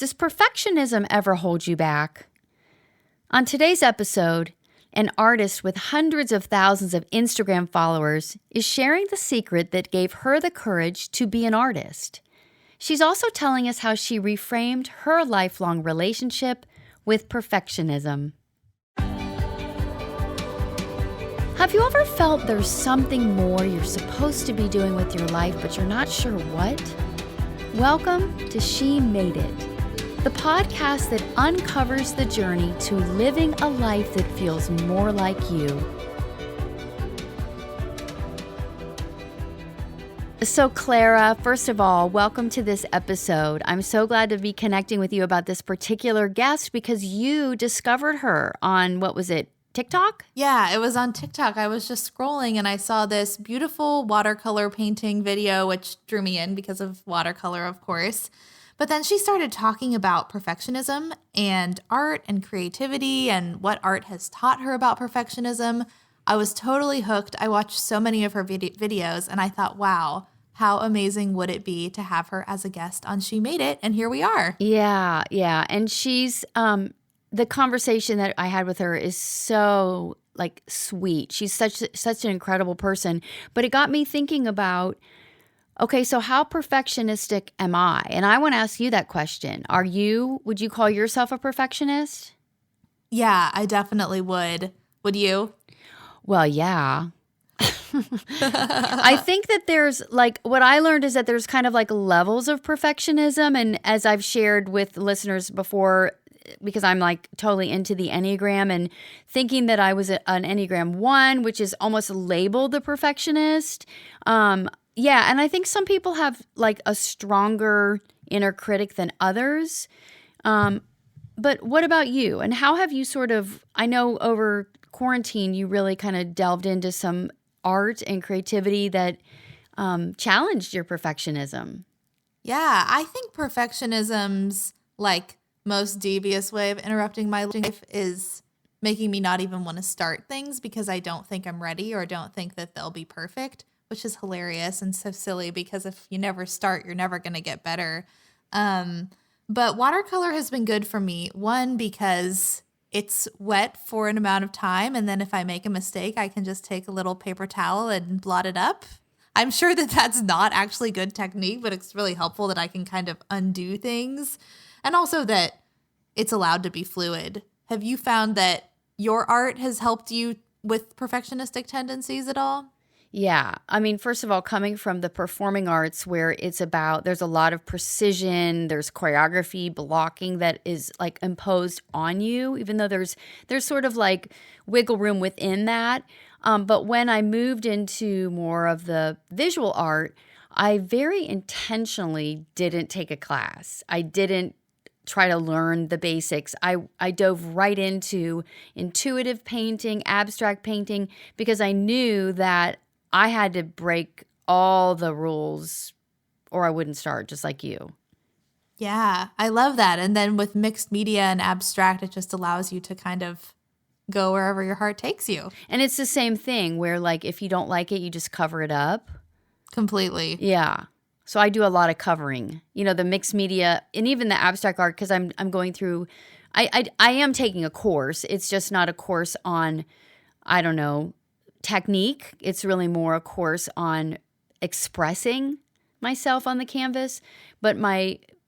Does perfectionism ever hold you back? On today's episode, an artist with hundreds of thousands of Instagram followers is sharing the secret that gave her the courage to be an artist. She's also telling us how she reframed her lifelong relationship with perfectionism. Have you ever felt there's something more you're supposed to be doing with your life, but you're not sure what? Welcome to She Made It, the podcast that uncovers the journey to living a life that feels more like you. So Clara, first of all, welcome to this episode. I'm so glad to be connecting with you about this particular guest because you discovered her on, what was it, TikTok? Yeah, it was on TikTok. I was just scrolling and I saw this beautiful watercolor painting video, which drew me in because of watercolor, of course. But then she started talking about perfectionism and art and creativity and what art has taught her about perfectionism. I was totally hooked. I watched so many of her videos and I thought, wow, how amazing would it be to have her as a guest on She Made It? And here we are. Yeah. And she's, the conversation that I had with her is so sweet. She's such an incredible person. But it got me thinking about, okay, so how perfectionistic am I? And I want to ask you that question. Would you call yourself a perfectionist? Yeah, I definitely would. Would you? Well, yeah. I think that there's what I learned is that there's kind of levels of perfectionism. And as I've shared with listeners before, because I'm totally into the Enneagram and thinking that I was an Enneagram 1, which is almost labeled the perfectionist. Yeah, and I think some people have a stronger inner critic than others. But what about you? And how have you I know over quarantine you really kind of delved into some art and creativity that challenged your perfectionism. Yeah, I think perfectionism's most devious way of interrupting my life is making me not even want to start things because I don't think I'm ready or don't think that they'll be perfect, which is hilarious and so silly because if you never start, you're never going to get better. But watercolor has been good for me. One, because it's wet for an amount of time. And then if I make a mistake, I can just take a little paper towel and blot it up. I'm sure that that's not actually good technique, but it's really helpful that I can kind of undo things. And also that it's allowed to be fluid. Have you found that your art has helped you with perfectionistic tendencies at all? Yeah. I mean, first of all, coming from the performing arts where there's a lot of precision, there's choreography, blocking that is imposed on you, even though there's sort of wiggle room within that. But when I moved into more of the visual art, I very intentionally didn't take a class. I didn't try to learn the basics. I dove right into intuitive painting, abstract painting, because I knew that I had to break all the rules or I wouldn't start, just like you. Yeah, I love that. And then with mixed media and abstract, it just allows you to kind of go wherever your heart takes you. And it's the same thing where if you don't like it, you just cover it up. Completely. Yeah. So I do a lot of covering, the mixed media and even the abstract art because I'm going through, I am taking a course. It's just not a course on, I don't know, technique. It's really more a course on expressing myself on the canvas. But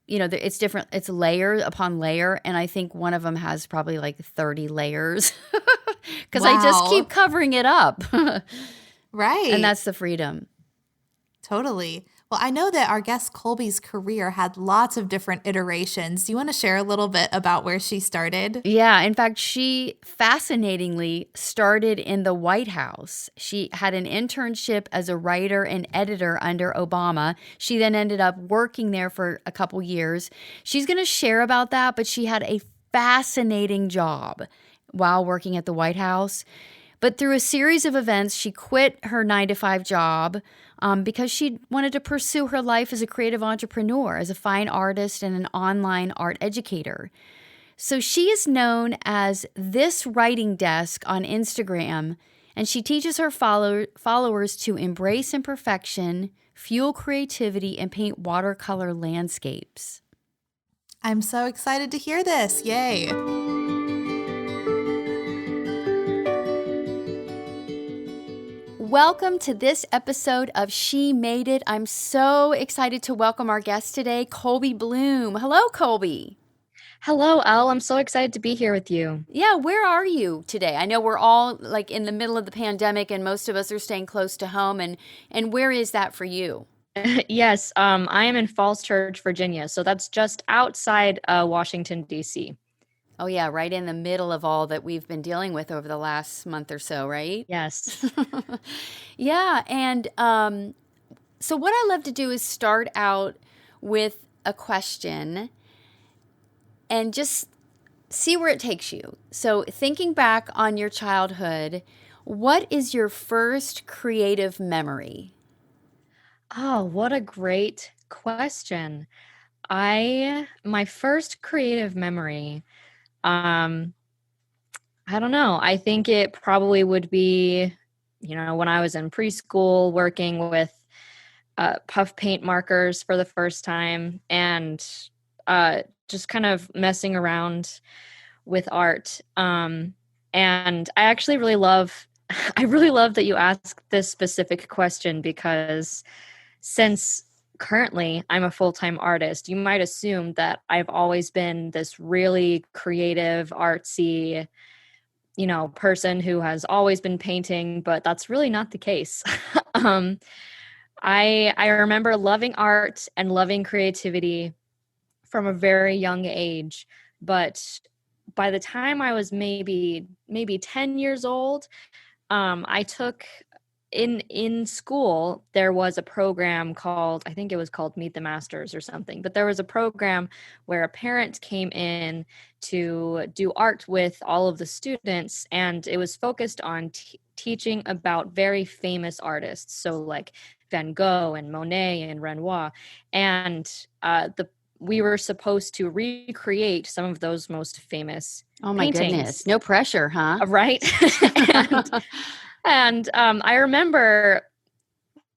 it's different. It's layer upon layer. And I think one of them has probably 30 layers because Wow. I just keep covering it up. Right. And that's the freedom. Totally. Well, I know that our guest Kolbie's career had lots of different iterations. Do you want to share a little bit about where she started? Yeah. In fact, she fascinatingly started in the White House. She had an internship as a writer and editor under Obama. She then ended up working there for a couple years. She's going to share about that, but she had a fascinating job while working at the White House. But through a series of events, she quit her 9-to-5 job because she wanted to pursue her life as a creative entrepreneur, as a fine artist and an online art educator. So she is known as This Writing Desk on Instagram, and she teaches her followers to embrace imperfection, fuel creativity, and paint watercolor landscapes. I'm so excited to hear this. Yay. Welcome to this episode of She Made It. I'm so excited to welcome our guest today, Kolbie Blume. Hello, Kolbie. Hello, Elle. I'm so excited to be here with you. Yeah, where are you today? I know we're all like in the middle of the pandemic and most of us are staying close to home. And where is that for you? Yes, I am in Falls Church, Virginia. So that's just outside Washington, D.C. Oh, yeah, right in the middle of all that we've been dealing with over the last month or so, right? Yes. Yeah, and so what I love to do is start out with a question and just see where it takes you. So, thinking back on your childhood, what is your first creative memory? Oh, what a great question. My first creative memory, um, I don't know. I think it probably would be, when I was in preschool working with puff paint markers for the first time and just kind of messing around with art. And I actually really love, I really love that you asked this specific question because since currently I'm a full-time artist, you might assume that I've always been this really creative, artsy, person who has always been painting, but that's really not the case. um, I remember loving art and loving creativity from a very young age, but by the time I was maybe 10 years old, I took in school there was a program called, I think it was called Meet the Masters or something, but there was a program where a parent came in to do art with all of the students, and it was focused on teaching about very famous artists, so like Van Gogh and Monet and Renoir, and the we were supposed to recreate some of those most famous Oh my paintings, goodness. No pressure, huh? right? and I remember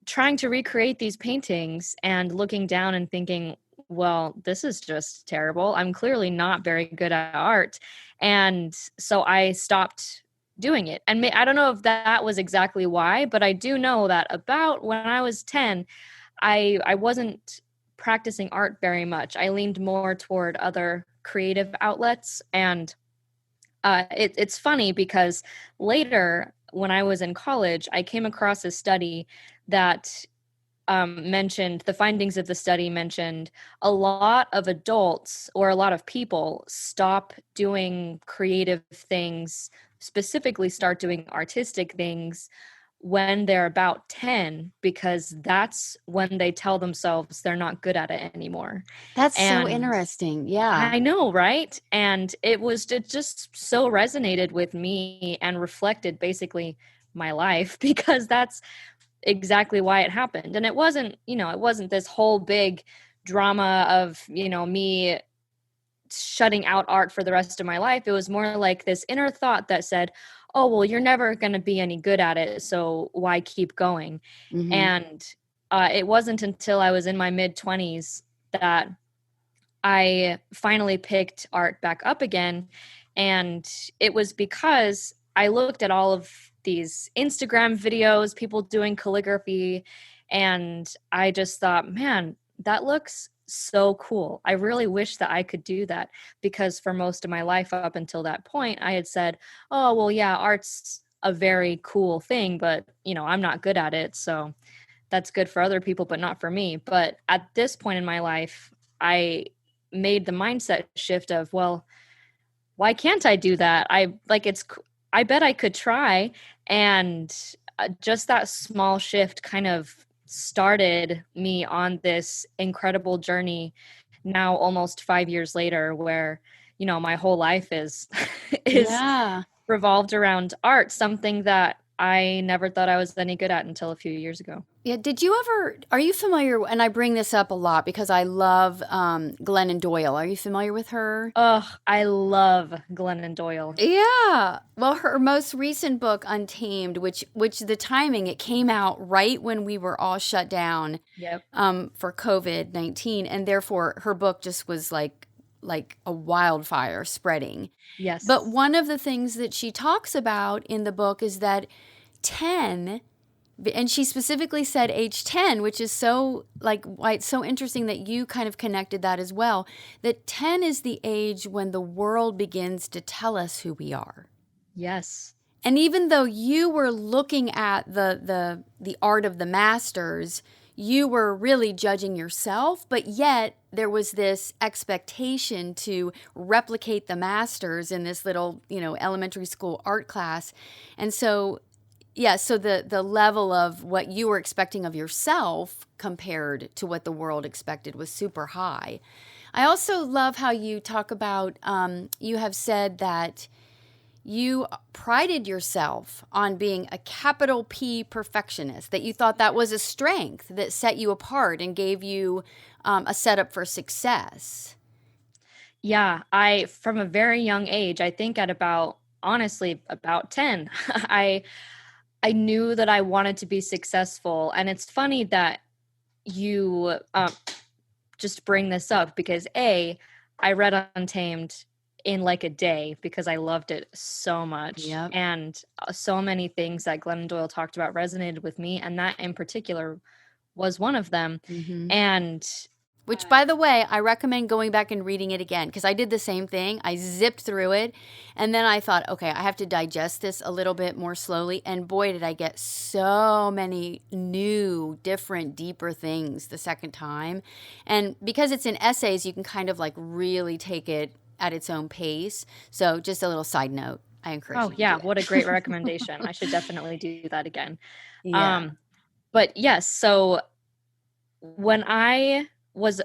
trying to recreate these paintings and looking down and thinking, well, this is just terrible. I'm clearly not very good at art. And so I stopped doing it. And I don't know if that was exactly why, but I do know that about when I was 10, I wasn't practicing art very much. I leaned more toward other creative outlets. And it's funny because later, when I was in college, I came across a study that mentioned, the findings of the study mentioned a lot of adults or a lot of people stop doing creative things, specifically start doing artistic things when they're about 10, because that's when they tell themselves they're not good at it anymore. That's so And interesting. Yeah. I know, right? And it just so resonated with me and reflected basically my life because that's exactly why it happened. And it wasn't this whole big drama of, me shutting out art for the rest of my life. It was more like this inner thought that said, oh, well, you're never going to be any good at it, so why keep going? Mm-hmm. And it wasn't until I was in my mid 20s that I finally picked art back up again. And it was because I looked at all of these Instagram videos, people doing calligraphy, and I just thought, man, that looks so cool. I really wish that I could do that, because for most of my life up until that point, I had said, oh, well, yeah, art's a very cool thing, but, I'm not good at it. So that's good for other people, but not for me. But at this point in my life, I made the mindset shift of, well, why can't I do that? I bet I could try. And just that small shift kind of started me on this incredible journey now almost 5 years later, where, my whole life is is Yeah. revolved around art, something that I never thought I was any good at until a few years ago. Yeah. Are you familiar? And I bring this up a lot because I love Glennon Doyle. Are you familiar with her? Oh, I love Glennon Doyle. Yeah. Well, her most recent book, Untamed, which the timing, it came out right when we were all shut down Yep. for COVID-19, and therefore her book just was like like a wildfire spreading. Yes. But one of the things that she talks about in the book is that 10, and she specifically said age 10, which is so like why it's so interesting that you kind of connected that as well, that 10 is the age when the world begins to tell us who we are. Yes. And even though you were looking at the art of the masters, you were really judging yourself, but yet there was this expectation to replicate the masters in this little, elementary school art class. And so, yeah, so the level of what you were expecting of yourself compared to what the world expected was super high. I also love how you talk about, you have said that you prided yourself on being a capital P perfectionist, that you thought that was a strength that set you apart and gave you a setup for success. Yeah, from a very young age, I think at honestly, about 10, I knew that I wanted to be successful. And it's funny that you just bring this up because I read Untamed in like a day because I loved it so much. Yep. And so many things that Glennon Doyle talked about resonated with me. And that in particular was one of them. Mm-hmm. And which, by the way, I recommend going back and reading it again because I did the same thing. I zipped through it and then I thought, okay, I have to digest this a little bit more slowly. And boy, did I get so many new, different, deeper things the second time. And because it's in essays, you can kind of like really take it at its own pace. So just a little side note, I encourage you to do it. What a great recommendation. I should definitely do that again. Yeah. But yes, so when I was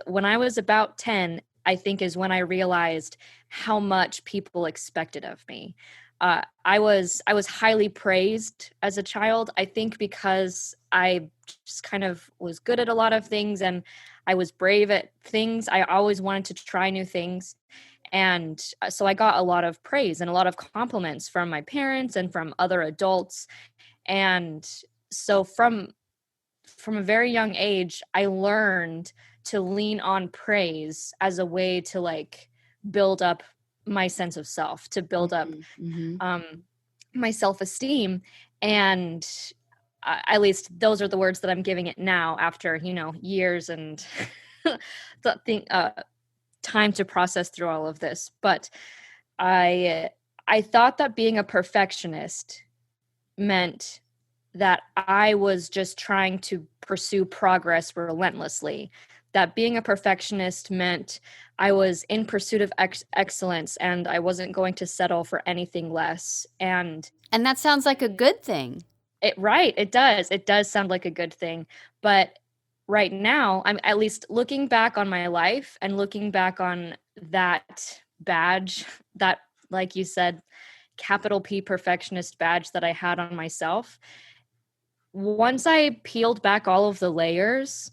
about 10, I think is when I realized how much people expected of me. I was highly praised as a child, I think because I just kind of was good at a lot of things and I was brave at things. I always wanted to try new things. And so I got a lot of praise and a lot of compliments from my parents and from other adults. And so from a very young age, I learned to lean on praise as a way to like build up my sense of self, to build up my self-esteem. And at least those are the words that I'm giving it now after, years and time to process through all of this. But I thought that being a perfectionist meant that I was just trying to pursue progress relentlessly. That being a perfectionist meant I was in pursuit of excellence and I wasn't going to settle for anything less. And that sounds like a good thing. It does. It does sound like a good thing. But right now, I'm at least looking back on my life and looking back on that badge, that, like you said, capital P perfectionist badge that I had on myself. Once I peeled back all of the layers,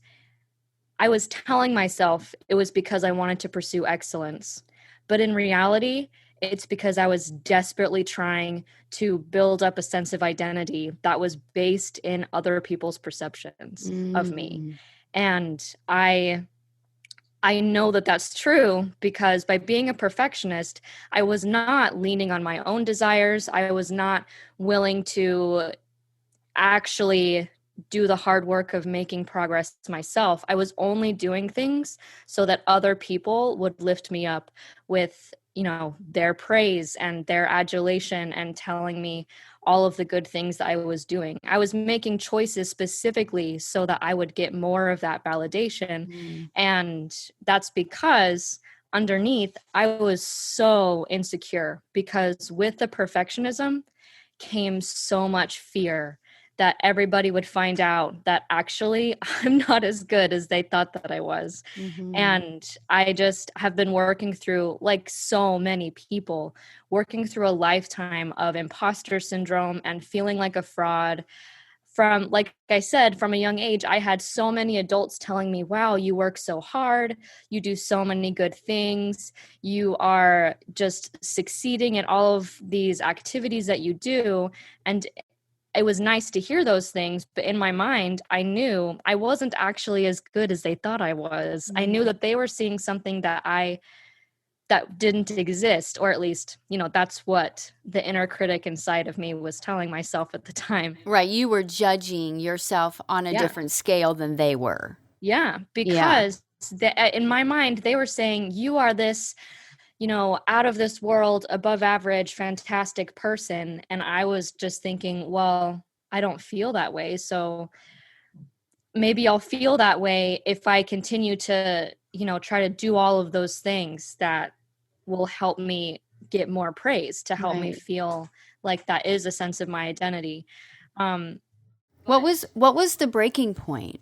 I was telling myself it was because I wanted to pursue excellence. But in reality, it's because I was desperately trying to build up a sense of identity that was based in other people's perceptions of me. And I know that that's true because by being a perfectionist, I was not leaning on my own desires. I was not willing to actually do the hard work of making progress myself. I was only doing things so that other people would lift me up with, their praise and their adulation and telling me all of the good things that I was doing. I was making choices specifically so that I would get more of that validation. And that's because underneath, I was so insecure because with the perfectionism came so much fear that everybody would find out that actually I'm not as good as they thought that I was. And I just have been working through, like so many people, working through a lifetime of imposter syndrome and feeling like a fraud. From, like I said, from a young age, I had so many adults telling me, wow, you work so hard. You do so many good things. You are just succeeding in all of these activities that you do. And it was nice to hear those things, but in my mind, I knew I wasn't actually as good as they thought I was. I knew that they were seeing something that I that didn't exist, or at least, that's what the inner critic inside of me was telling myself at the time. Right. You were judging yourself on a Yeah. different scale than they were. Yeah, Yeah. because in my mind, they were saying, you are this, out of this world, above average, fantastic person. And I was just thinking, well, I don't feel that way. So maybe I'll feel that way if I continue to, try to do all of those things that will help me get more praise, to help me Right. feel like that is a sense of my identity. What was the breaking point?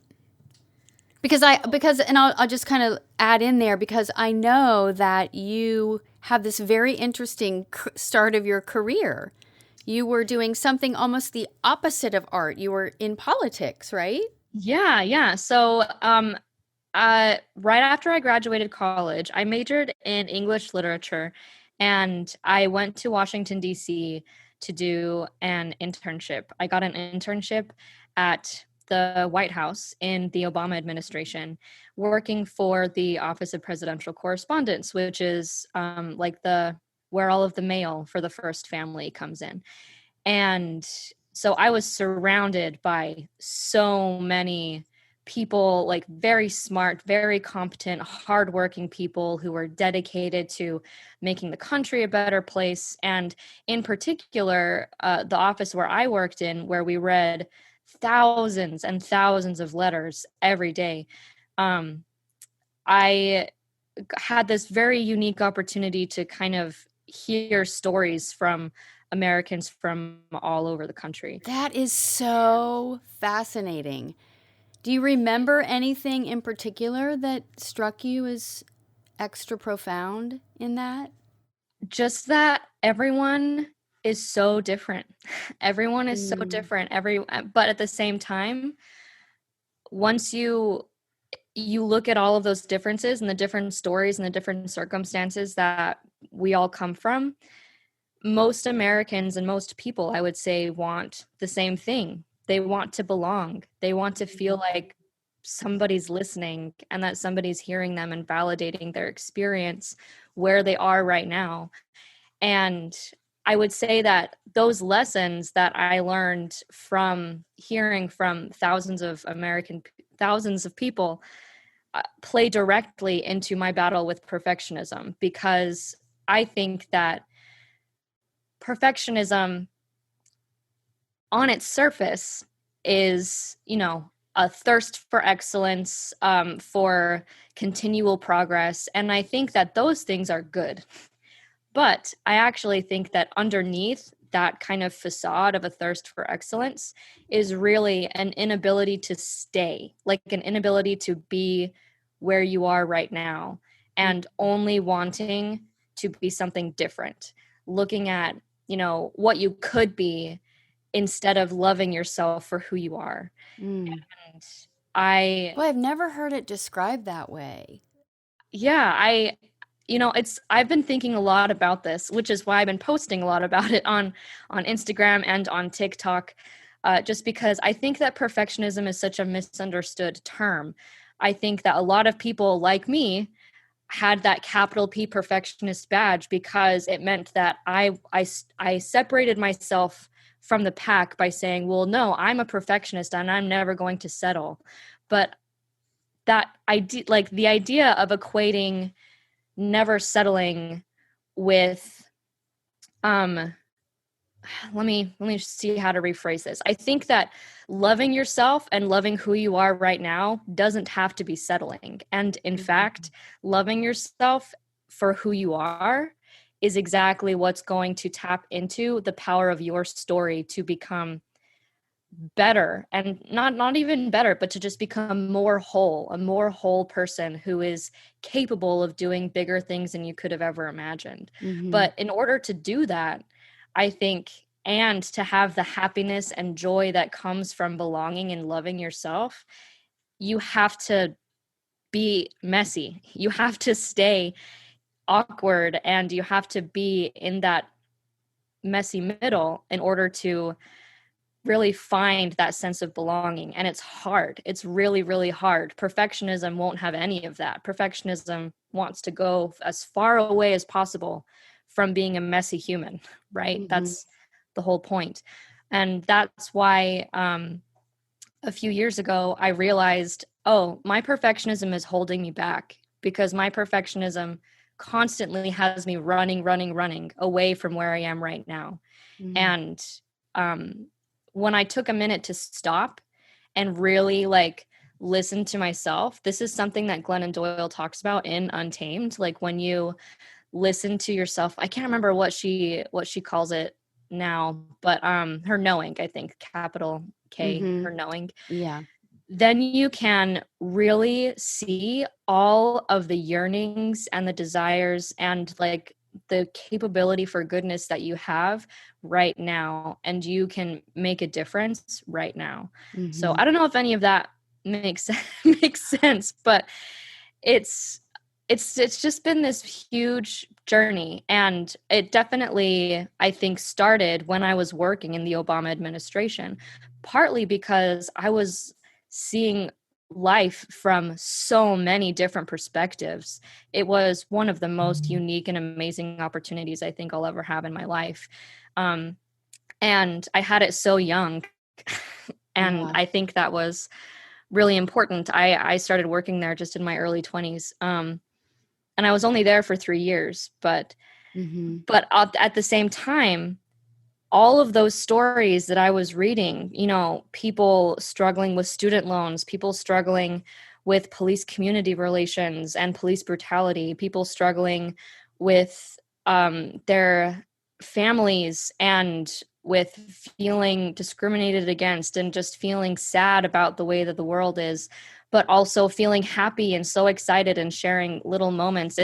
Because I'll just kind of add in there, because I know that you have this very interesting start of your career. You were doing something almost the opposite of art. You were in politics, right? Yeah. So, right after I graduated college, I majored in English literature, and I went to Washington, D.C. to do an internship. I got an internship at the White House in the Obama administration, working for the Office of Presidential Correspondence, which is like where all of the mail for the first family comes in. And so I was surrounded by so many people, like very smart, very competent, hardworking people who were dedicated to making the country a better place. And in particular, the office where I worked in, where we read thousands and thousands of letters every day, I had this very unique opportunity to kind of hear stories from Americans from all over the country. That is so fascinating. Do you remember anything in particular that struck you as extra profound in that? Just that everyone is so different. Everyone is so different. But at the same time, once you look at all of those differences and the different stories and the different circumstances that we all come from, most Americans and most people, I would say, want the same thing. They want to belong. They want to feel like somebody's listening and that somebody's hearing them and validating their experience where they are right now. And I would say that those lessons that I learned from hearing from thousands of people play directly into my battle with perfectionism, because I think that perfectionism on its surface is, a thirst for excellence, for continual progress. And I think that those things are good. But I actually think that underneath that kind of facade of a thirst for excellence is really an inability to stay, like an inability to be where you are right now, and only wanting to be something different, looking at, what you could be instead of loving yourself for who you are. And Boy, I've never heard it described that way. yeah, I've been thinking a lot about this, which is why I've been posting a lot about it on Instagram and on TikTok, just because I think that perfectionism is such a misunderstood term. I think that a lot of people like me had that capital P perfectionist badge because it meant that I separated myself from the pack by saying, well, no, I'm a perfectionist and I'm never going to settle. But that idea, like the idea of equating never settling with let me see how to rephrase this. I think that loving yourself and loving who you are right now doesn't have to be settling. And in fact, loving yourself for who you are is exactly what's going to tap into the power of your story to become better, and not even better, but to just become a more whole person who is capable of doing bigger things than you could have ever imagined. But in order to do that, I think, and to have the happiness and joy that comes from belonging and loving yourself, you have to be messy. You have to stay awkward, and you have to be in that messy middle in order to really find that sense of belonging. And it's hard. It's really, really hard. Perfectionism won't have any of that. Perfectionism wants to go as far away as possible from being a messy human, right? Mm-hmm. That's the whole point. And that's why a few years ago, I realized, oh, my perfectionism is holding me back, because my perfectionism constantly has me running away from where I am right now. Mm-hmm. And when I took a minute to stop and really like listen to myself, this is something that Glennon Doyle talks about in Untamed. Like when you listen to yourself, I can't remember what she calls it now, but her knowing, I think, capital K, Mm-hmm. her knowing. Yeah. Then you can really see all of the yearnings and the desires and like the capability for goodness that you have right now, and you can make a difference right now. So Mm-hmm. I don't know if any of that makes makes sense, but it's it's just been this huge journey, and it definitely, I think, started when I was working in the Obama administration, partly because I was seeing life from so many different perspectives. It was one of the most unique and amazing opportunities I think I'll ever have in my life. And I had it so young. And Yeah. I think that was really important. I started working there just in my early 20s. And I was only there for 3 years, but Mm-hmm. at the same time, all of those stories that I was reading, you know, people struggling with student loans, people struggling with police community relations and police brutality, people struggling with their families and with feeling discriminated against and just feeling sad about the way that the world is, but also feeling happy and so excited and sharing little moments.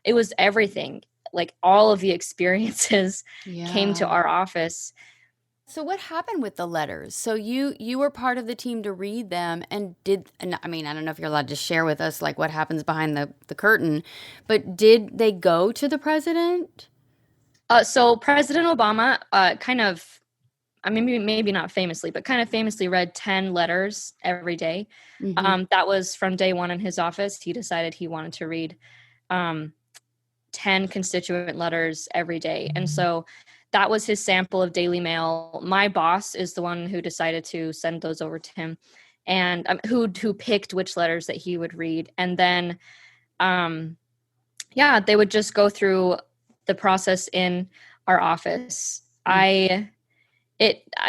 It was everything. Like all of the experiences came to Yeah. our office. So what happened with the letters? So you were part of the team to read them, and I mean, I don't know if you're allowed to share with us like what happens behind the curtain, but did they go to the president? So President Obama kind of, I mean, maybe not famously, but kind of famously read 10 letters every day. Mm-hmm. That was from day one in his office. He decided he wanted to read um, 10 constituent letters every day. And so that was his sample of Daily Mail. My boss is the one who decided to send those over to him, and who picked which letters that he would read. And then, yeah, they would just go through the process in our office. I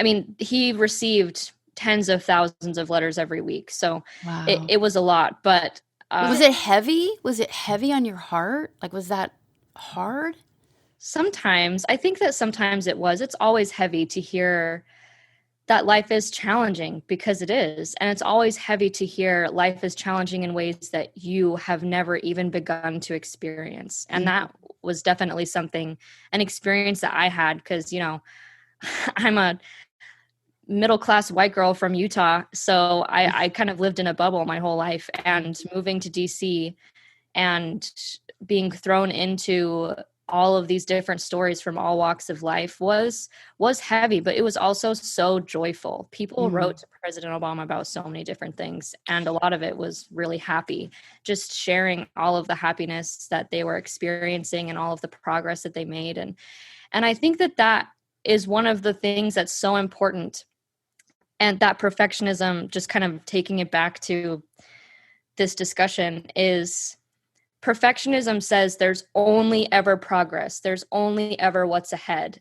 mean, he received tens of thousands of letters every week. So Wow. it was a lot, but Was it heavy? Was it heavy on your heart? Like, was that hard? sometimes, I think that sometimes it was. It's always heavy to hear that life is challenging, because it is. And it's always heavy to hear life is challenging in ways that you have never even begun to experience. And that was definitely an experience that I had, because, you know, I'm a middle class white girl from Utah. So I kind of lived in a bubble my whole life, and moving to DC and being thrown into all of these different stories from all walks of life was heavy, but it was also so joyful. People Mm-hmm. wrote to President Obama about so many different things, and a lot of it was really happy, just sharing all of the happiness that they were experiencing and all of the progress that they made. And I think that is one of the things that's so important. And that perfectionism, just kind of taking it back to this discussion, is perfectionism says there's only ever progress. There's only ever what's ahead.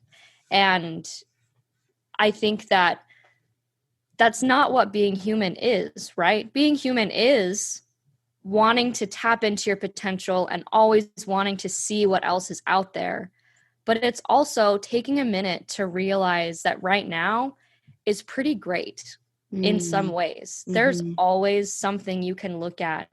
And I think that that's not what being human is, right? Being human is wanting to tap into your potential and always wanting to see what else is out there. But it's also taking a minute to realize that right now is pretty great in some ways. There's Mm-hmm. always something you can look at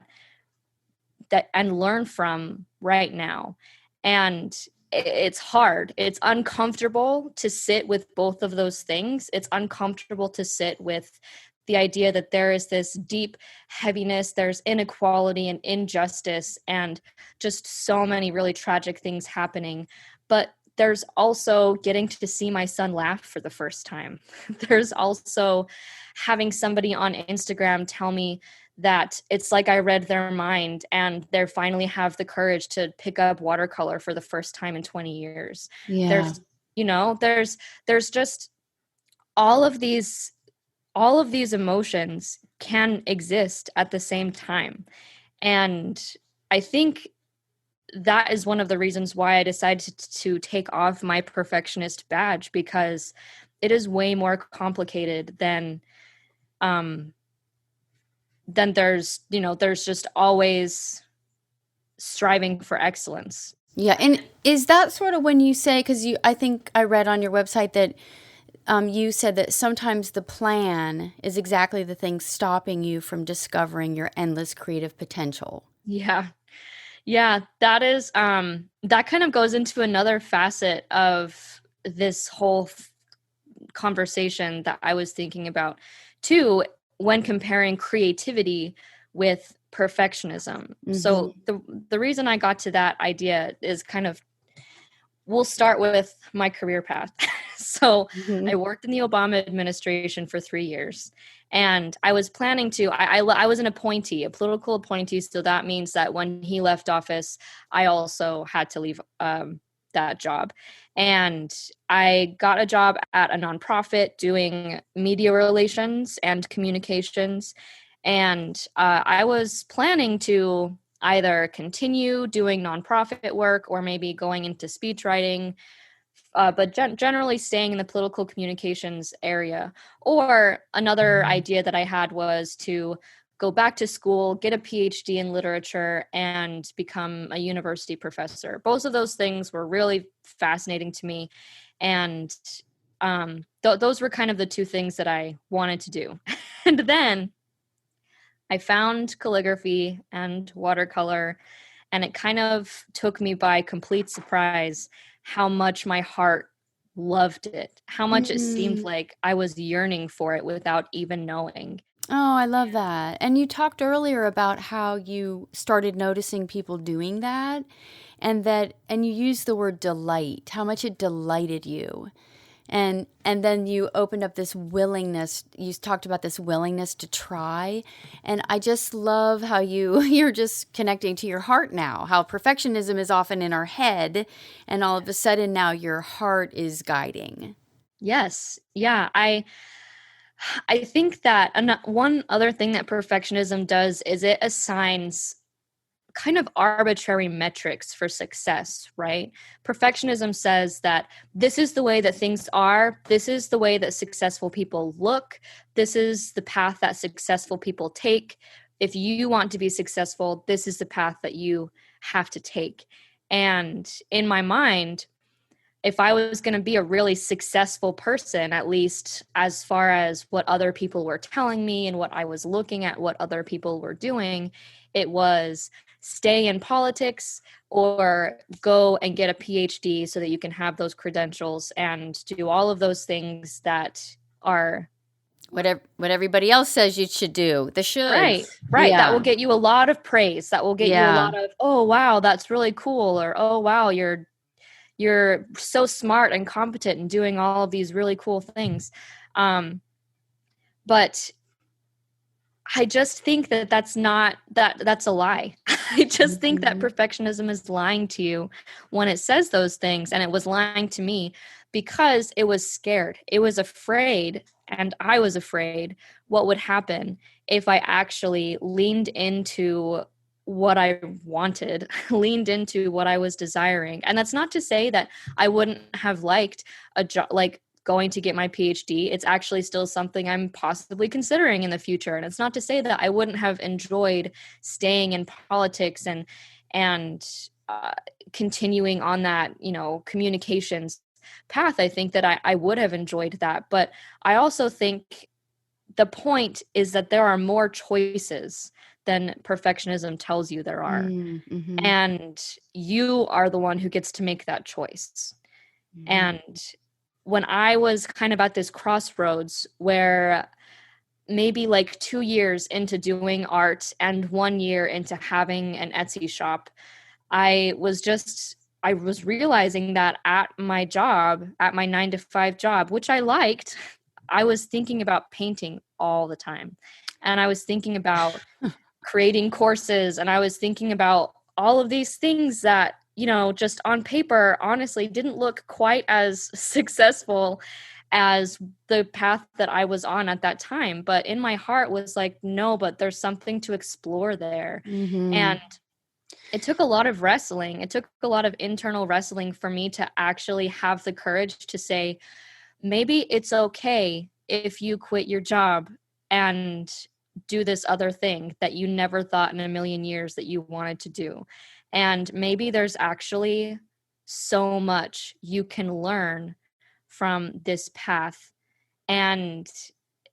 that and learn from right now. And it's hard. It's uncomfortable to sit with both of those things. It's uncomfortable to sit with the idea that there is this deep heaviness, there's inequality and injustice and just so many really tragic things happening. But there's also getting to see my son laugh for the first time. There's also having somebody on Instagram tell me that it's like I read their mind and they finally have the courage to pick up watercolor for the first time in 20 years. Yeah. There's, there's just all of these emotions can exist at the same time. And I think that is one of the reasons why I decided to take off my perfectionist badge, because it is way more complicated than there's just always striving for excellence. Yeah. And is that sort of when you say, because I think I read on your website that you said that sometimes the plan is exactly the thing stopping you from discovering your endless creative potential. Yeah. Yeah, that is that kind of goes into another facet of this whole conversation that I was thinking about too, when comparing creativity with perfectionism. So the reason I got to that idea is kind of, we'll start with my career path. So I worked in the Obama administration for 3 years, and I was planning to, I was an appointee, a political appointee. So that means that when he left office, I also had to leave that job. And I got a job at a nonprofit doing media relations and communications. And I was planning to either continue doing nonprofit work or maybe going into speech writing, but generally staying in the political communications area. Or another idea that I had was to go back to school, get a PhD in literature, and become a university professor. Both of those things were really fascinating to me. And those were kind of the two things that I wanted to do. And then I found calligraphy and watercolor, and it kind of took me by complete surprise how much my heart loved it, how much it seemed like I was yearning for it without even knowing. Oh, I love that. And you talked earlier about how you started noticing people doing that, and you used the word delight, how much it delighted you. And then you opened up this willingness. You talked about this willingness to try, and I just love how you're just connecting to your heart now. How perfectionism is often in our head, and all of a sudden now your heart is guiding. Yes. Yeah. I think that one other thing that perfectionism does is it assigns kind of arbitrary metrics for success, right? Perfectionism says that this is the way that things are. This is the way that successful people look. This is the path that successful people take. If you want to be successful, this is the path that you have to take. And in my mind, if I was going to be a really successful person, at least as far as what other people were telling me and what I was looking at, what other people were doing, it was stay in politics or go and get a PhD so that you can have those credentials and do all of those things that are What everybody else says you should do. The shoulds. right. Yeah. That will get you a lot of praise. That will get you a lot of, oh, wow, that's really cool. Or, oh, wow, you're so smart and competent and doing all of these really cool things. But I just think that that's a lie. I just think that perfectionism is lying to you when it says those things. And it was lying to me because it was scared. It was afraid, and I was afraid what would happen if I actually leaned into what I wanted, leaned into what I was desiring. And that's not to say that I wouldn't have liked a job, like going to get my PhD. It's actually still something I'm possibly considering in the future. And it's not to say that I wouldn't have enjoyed staying in politics and continuing on that, communications path. I think that I would have enjoyed that. But I also think the point is that there are more choices than perfectionism tells you there are. And you are the one who gets to make that choice. And when I was kind of at this crossroads where maybe like 2 years into doing art and 1 year into having an Etsy shop, I was just I was realizing that at my job, at my 9 to 5 job, which I liked, I was thinking about painting all the time. And I was thinking about creating courses, and I was thinking about all of these things that, just on paper, honestly, didn't look quite as successful as the path that I was on at that time. But in my heart was like, no, but there's something to explore there. Mm-hmm. And it took a lot of wrestling. It took a lot of internal wrestling for me to actually have the courage to say, maybe it's okay if you quit your job and do this other thing that you never thought in a million years that you wanted to do. And maybe there's actually so much you can learn from this path. And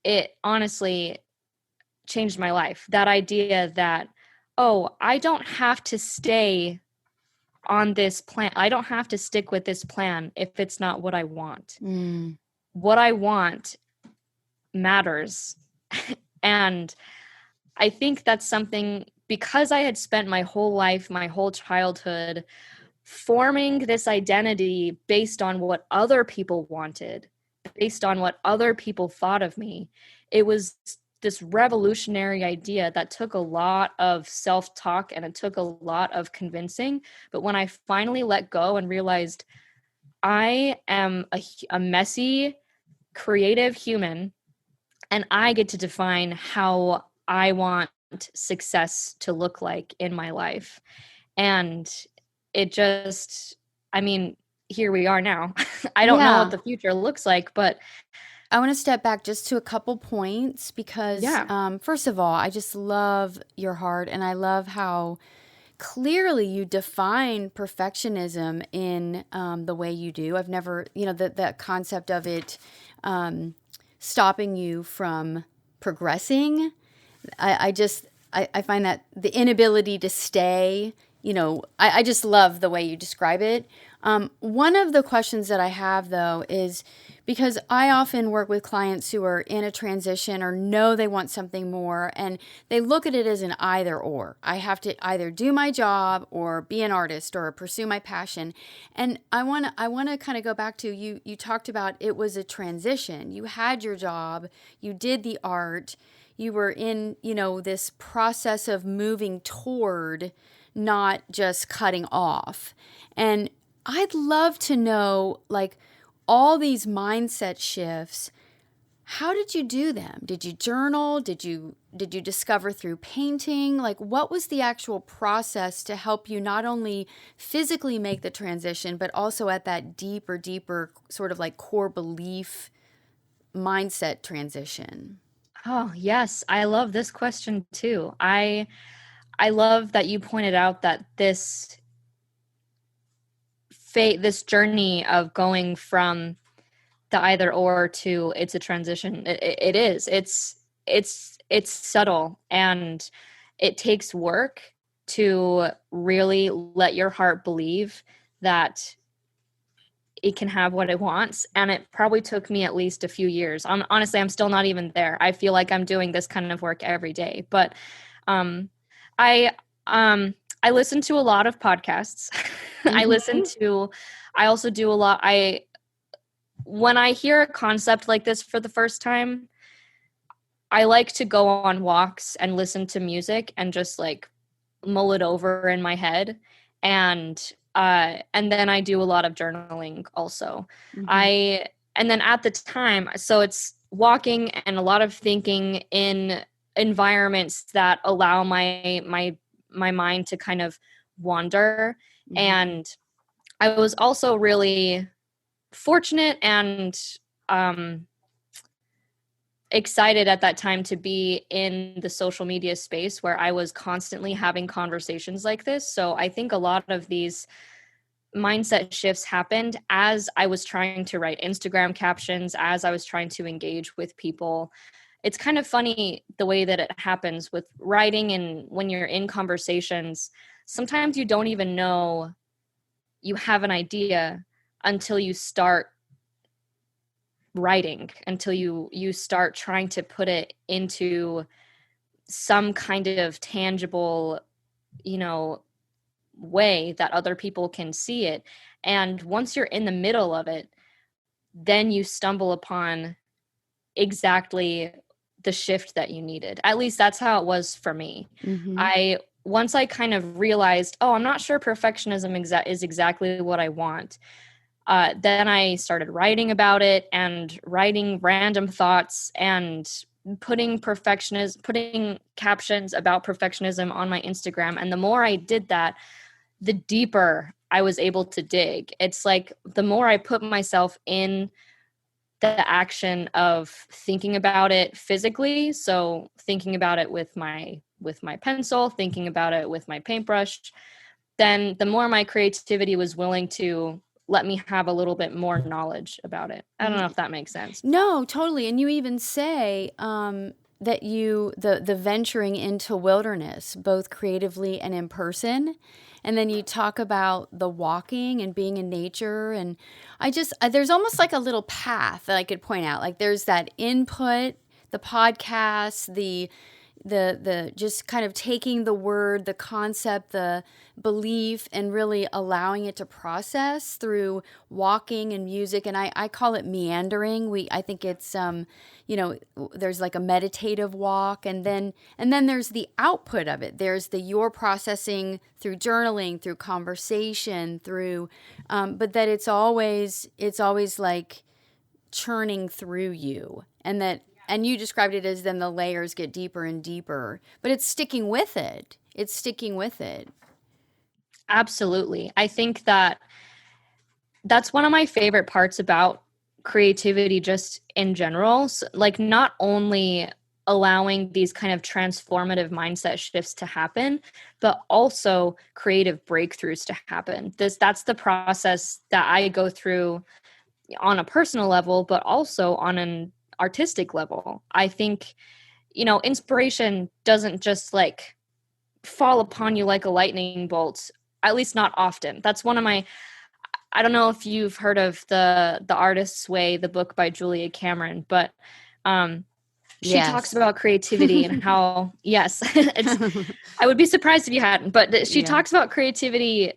it honestly changed my life. That idea that, oh, I don't have to stay on this plan. I don't have to stick with this plan if it's not what I want. Mm. What I want matters. And I think that's something, because I had spent my whole life, my whole childhood, forming this identity based on what other people wanted, based on what other people thought of me. It was this revolutionary idea that took a lot of self-talk and it took a lot of convincing. But when I finally let go and realized I am a messy, creative human, and I get to define how I want success to look like in my life. And it just, I mean, here we are now. I don't know what Yeah. the future looks like, but I want to step back just to a couple points because, yeah. first of all, I just love your heart and I love how clearly you define perfectionism in the way you do. I've never, that concept of it stopping you from progressing. I find that the inability to stay, I just love the way you describe it. One of the questions that I have, though, is because I often work with clients who are in a transition or know they want something more, and they look at it as an either or. I have to either do my job or be an artist or pursue my passion. And I want to kind of go back to you talked about it was a transition. You had your job, you did the art, you were in, this process of moving toward, not just cutting off. And I'd love to know, like, all these mindset shifts, how did you do them? Did you journal? Did you discover through painting? Like, what was the actual process to help you not only physically make the transition, but also at that deeper sort of like core belief mindset transition? Oh, yes. I love this question too. I love that you pointed out that this journey of going from the either or to it's a transition. It is. It's subtle, and it takes work to really let your heart believe that it can have what it wants. And it probably took me at least a few years. Honestly, I'm still not even there. I feel like I'm doing this kind of work every day, but um, I I listen to a lot of podcasts. Mm-hmm. I also do a lot. When I hear a concept like this for the first time, I like to go on walks and listen to music and just like mull it over in my head. And then I do a lot of journaling also. Mm-hmm. And then at the time, so it's walking and a lot of thinking in environments that allow my mind to kind of wander. Mm-hmm. And I was also really fortunate and um, excited at that time to be in the social media space where I was constantly having conversations like this. So I think a lot of these mindset shifts happened as I was trying to write Instagram captions, as I was trying to engage with people. It's kind of funny the way that it happens with writing, and when you're in conversations, sometimes you don't even know you have an idea until you start writing, until you start trying to put it into some kind of tangible, you know, way that other people can see it. And once you're in the middle of it, then you stumble upon exactly the shift that you needed. At least that's how it was for me. Mm-hmm. Once I kind of realized, oh, I'm not sure perfectionism is exactly what I want. Then I started writing about it and writing random thoughts and putting captions about perfectionism on my Instagram. And the more I did that, the deeper I was able to dig. It's like the more I put myself in the action of thinking about it physically, so thinking about it with my pencil, thinking about it with my paintbrush, then the more my creativity was willing to let me have a little bit more knowledge about it. I don't know if that makes sense. No, totally. And you even say that the venturing into wilderness, both creatively and in person. And then you talk about the walking and being in nature. And there's almost like a little path that I could point out. Like there's that input, the podcast, the just kind of taking the word, the concept, the belief, and really allowing it to process through walking and music. And I call it meandering. I think it's there's like a meditative walk, and then there's the output of it. There's you're processing through journaling, through conversation, through but that it's always like churning through you, and you described it as then the layers get deeper and deeper, but it's sticking with it. Absolutely. I think that's one of my favorite parts about creativity just in general. So, like, not only allowing these kind of transformative mindset shifts to happen, but also creative breakthroughs to happen. That's the process that I go through on a personal level, but also on an artistic level. I think, inspiration doesn't just like fall upon you like a lightning bolt, at least not often. That's one of my, I don't know if you've heard of the Artist's Way, the book by Julia Cameron, but she talks about creativity and how, yes, I would be surprised if you hadn't, but she talks about creativity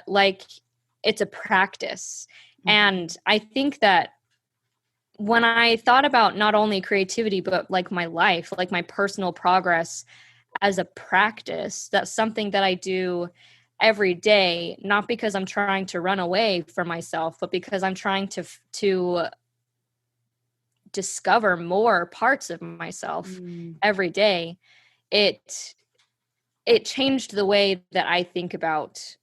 like it's a practice. And I think that when I thought about not only creativity, but like my life, like my personal progress as a practice, that's something that I do every day, not because I'm trying to run away from myself, but because I'm trying to discover more parts of myself every day. It changed the way that I think about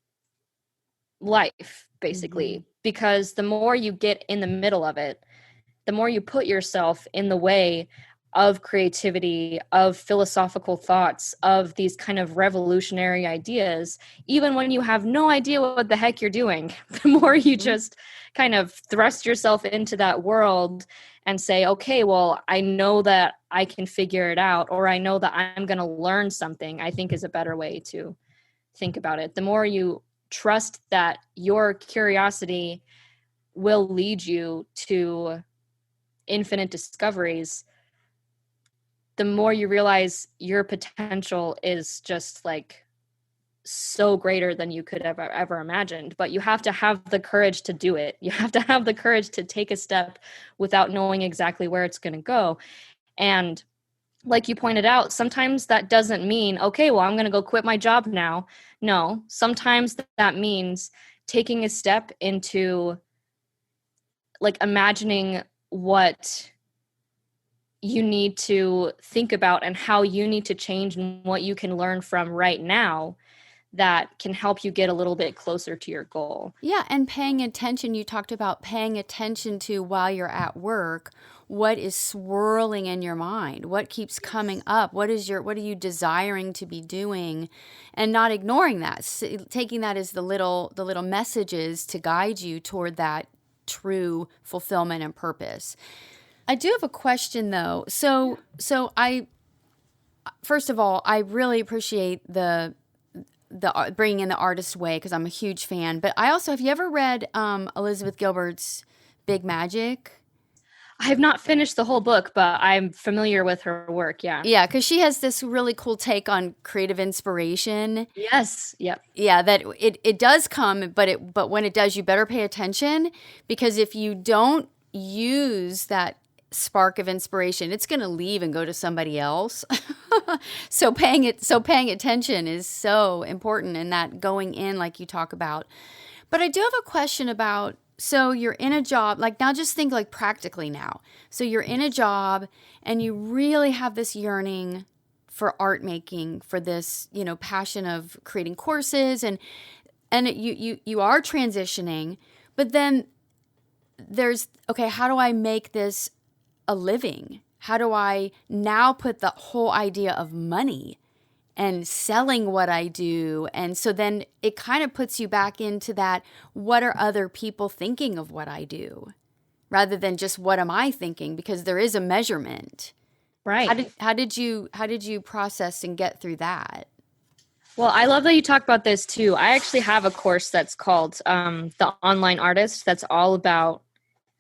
life, basically, because the more you get in the middle of it, the more you put yourself in the way of creativity, of philosophical thoughts, of these kind of revolutionary ideas, even when you have no idea what the heck you're doing, the more you just kind of thrust yourself into that world and say, okay, well, I know that I can figure it out, or I know that I'm going to learn something, I think is a better way to think about it. The more you trust that your curiosity will lead you to infinite discoveries, the more you realize your potential is just like so greater than you could ever imagined. But you have to have the courage to do it. You have to have the courage to take a step without knowing exactly where it's going to go. And like you pointed out, sometimes that doesn't mean, okay, well, I'm going to go quit my job now. No, sometimes that means taking a step into like imagining what you need to think about and how you need to change and what you can learn from right now that can help you get a little bit closer to your goal. Yeah, and paying attention. You talked about paying attention to, while you're at work, what is swirling in your mind, what keeps coming up, what are you desiring to be doing, and not ignoring that, taking that as the little messages to guide you toward that true fulfillment and purpose. I do have a question though. So I, first of all, I really appreciate the bringing in the Artist's Way, because I'm a huge fan. But I also, have you ever read Elizabeth Gilbert's Big Magic? I have not finished the whole book, but I'm familiar with her work. Yeah. Yeah, because she has this really cool take on creative inspiration. Yes. Yep. Yeah, that it does come, but when it does, you better pay attention, because if you don't use that spark of inspiration, it's going to leave and go to somebody else. So paying attention is so important, and that going in, like you talk about. But I do have a question about, so you're in a job, like now just think like practically now. So you're in a job and you really have this yearning for art making, for this, passion of creating courses, and you are transitioning, but then there's, okay, how do I make this a living? How do I now put the whole idea of money and selling what I do? And so then it kind of puts you back into that, what are other people thinking of what I do? Rather than just what am I thinking? Because there is a measurement. Right. How did you process and get through that? Well, I love that you talk about this too. I actually have a course that's called The Online Artist, that's all about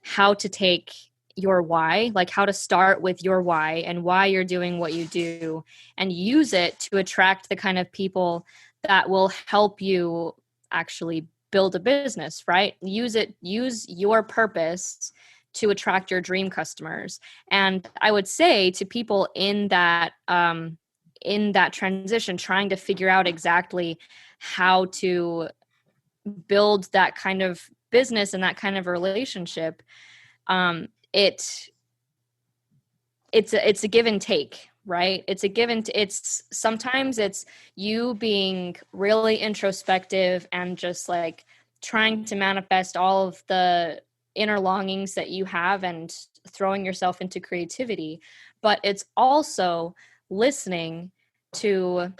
how to take your why, like how to start with your why and why you're doing what you do, and use it to attract the kind of people that will help you actually build a business, right? Use your purpose to attract your dream customers. And I would say to people in that transition, trying to figure out exactly how to build that kind of business and that kind of relationship, it's a give and take, right? It's a give and it's sometimes it's you being really introspective and just like trying to manifest all of the inner longings that you have and throwing yourself into creativity. But it's also listening to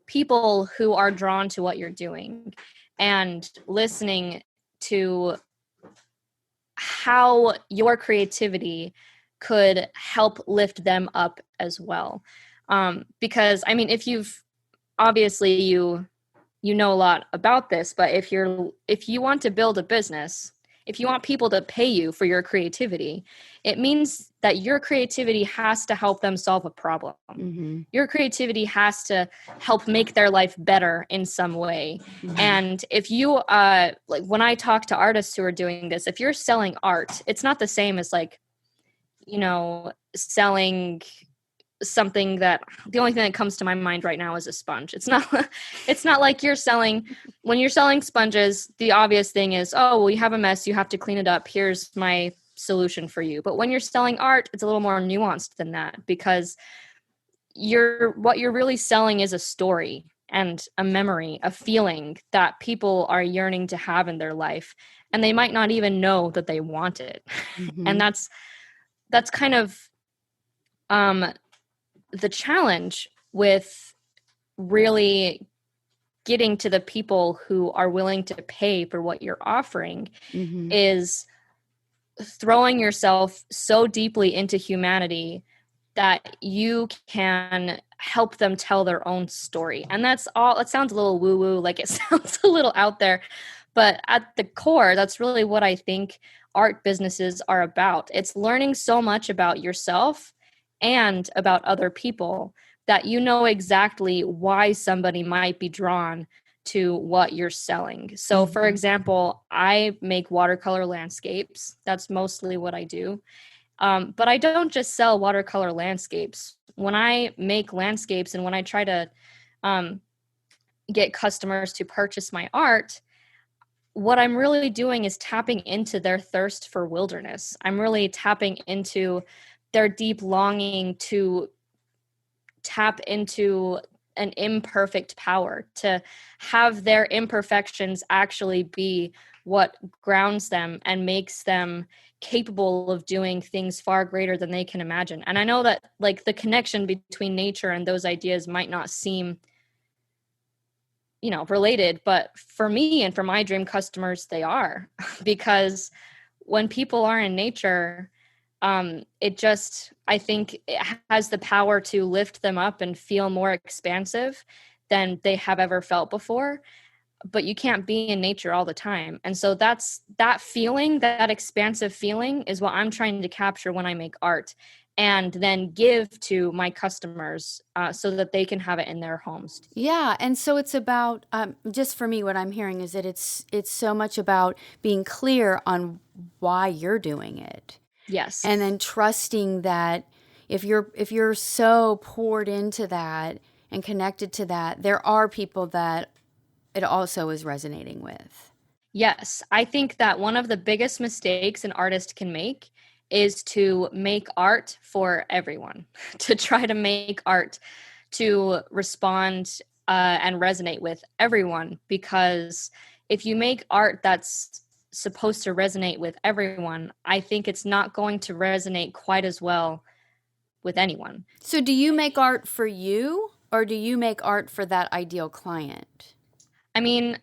people who are drawn to what you're doing and listening to how your creativity could help lift them up as well. Because I mean, if you've obviously you know a lot about this, but if you want to build a business, if you want people to pay you for your creativity, it means that your creativity has to help them solve a problem. Mm-hmm. Your creativity has to help make their life better in some way. Mm-hmm. And if you like when I talk to artists who are doing this, if you're selling art, it's not the same as like, selling something that the only thing that comes to my mind right now is a sponge. It's not like when you're selling sponges, the obvious thing is, oh, well, you have a mess, you have to clean it up. Here's my solution for you. But when you're selling art, it's a little more nuanced than that, because what you're really selling is a story and a memory, a feeling that people are yearning to have in their life. And they might not even know that they want it. Mm-hmm. And that's kind of the challenge with really getting to the people who are willing to pay for what you're offering, Mm-hmm. is throwing yourself so deeply into humanity that you can help them tell their own story. And that's all. It sounds a little woo-woo, like it sounds a little out there, but at the core, that's really what I think art businesses are about. It's learning so much about yourself and about other people that you know exactly why somebody might be drawn to what you're selling. So, for example, I make watercolor landscapes. That's mostly what I do. But I don't just sell watercolor landscapes. When I make landscapes and when I try to get customers to purchase my art, what I'm really doing is tapping into their thirst for wilderness. I'm really tapping into their deep longing to tap into an imperfect power, to have their imperfections actually be what grounds them and makes them capable of doing things far greater than they can imagine. And I know that like the connection between nature and those ideas might not seem related, but for me and for my dream customers, they are. Because when people are in nature, I think it has the power to lift them up and feel more expansive than they have ever felt before. but you can't be in nature all the time. And so that's that feeling, that expansive feeling is what I'm trying to capture when I make art, and then give to my customers so that they can have it in their homes. Yeah, and so it's about just for me, what I'm hearing is that it's so much about being clear on why you're doing it, Yes. and then trusting that if you're so poured into that and connected to that, there are people that it also is resonating with. Yes, I think that one of the biggest mistakes an artist can make is to make art for everyone, to try to make art to respond and resonate with everyone. Because if you make art that's supposed to resonate with everyone, I think it's not going to resonate quite as well with anyone. So do you make art for you, or do you make art for that ideal client? I mean,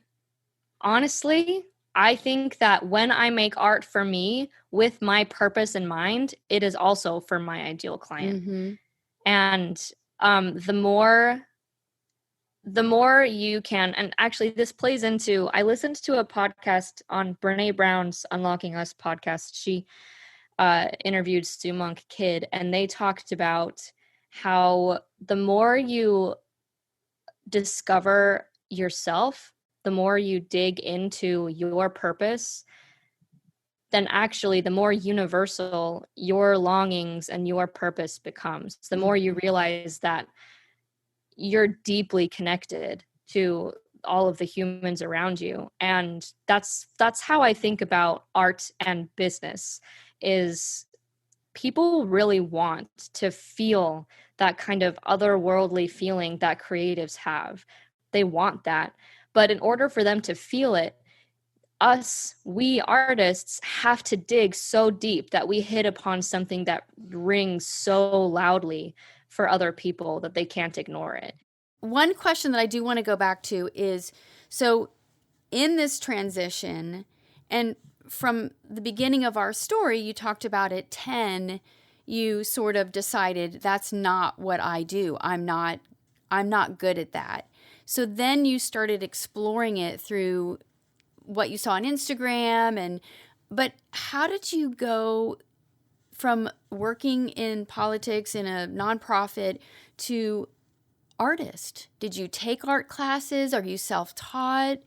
honestly, I think that when I make art for me with my purpose in mind, it is also for my ideal client. Mm-hmm. And the more you can, and actually this plays into, I listened to a podcast on Brene Brown's Unlocking Us podcast. She interviewed Sue Monk Kidd, and they talked about how the more you discover yourself, the more you dig into your purpose, then actually the more universal your longings and your purpose becomes. The more you realize that you're deeply connected to all of the humans around you. And that's how I think about art and business. Is people really want to feel that kind of otherworldly feeling that creatives have. They want that. But in order for them to feel it, we artists have to dig so deep that we hit upon something that rings so loudly for other people that they can't ignore it. One question that I do want to go back to is, so in this transition, and from the beginning of our story, you talked about at 10, you sort of decided that's not what I do. I'm not good at that. So then you started exploring it through what you saw on Instagram, but how did you go from working in politics in a nonprofit to artist? Did you take art classes? Are you self-taught?